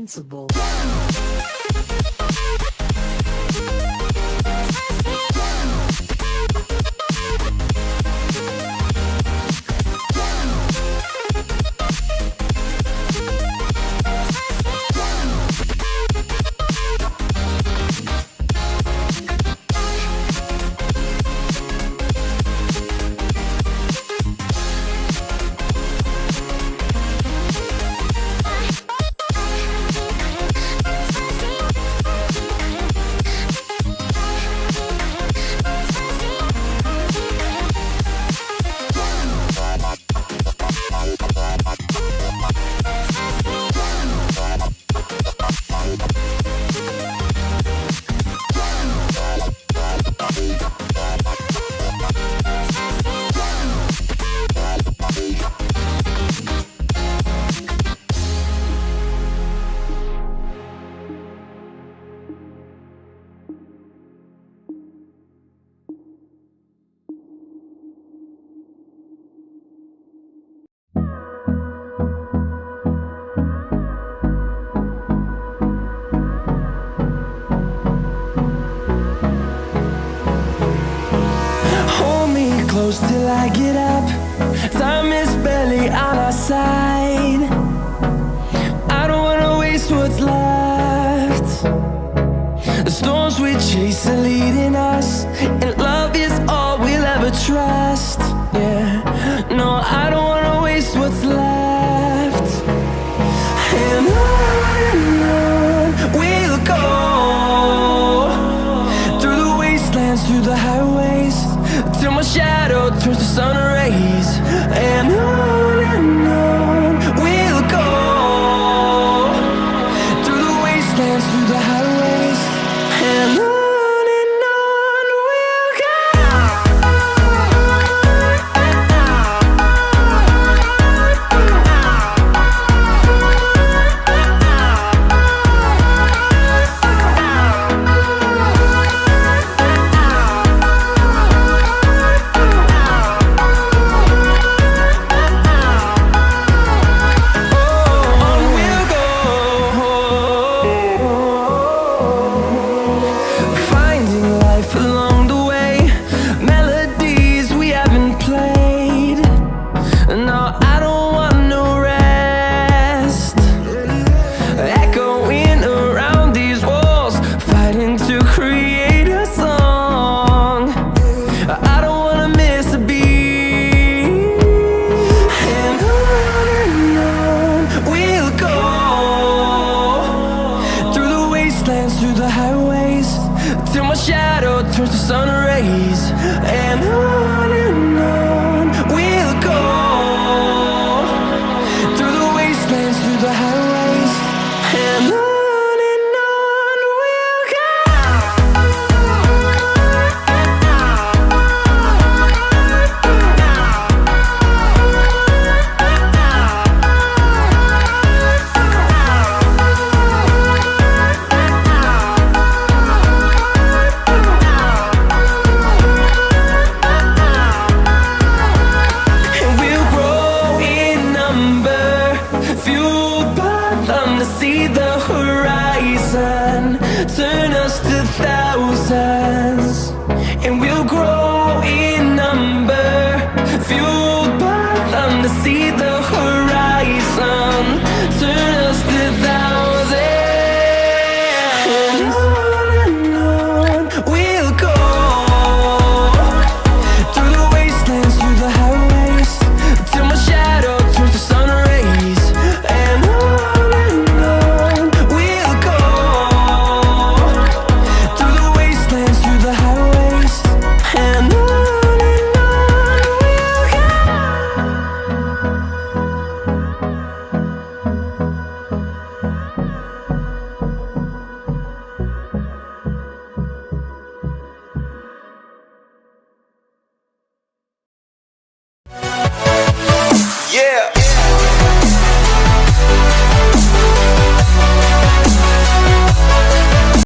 responsible. Close till I get up. Time is barely on our side. I don't wanna waste what's left. The storms we chase are leading us, and love is all we'll ever trust. Yeah, no, I don't wanna waste what's left. And on we'll go, through the wastelands, through the highways, till my shadow turns to sun rays. And on we'll go, through the wastelands, through the highways, and on we'll go. Through the highways, till my shadow turns to sun rays. And on we'll go, through the wastelands, through the highways, and on we'll go. See the horizon, turn us to thousands, and we'll grow in number, fueled by them to see the horizon, turn us to thousands, and on we'll go, through the wastelands, through the highways, till my shadow turns to sun rays. And yeah.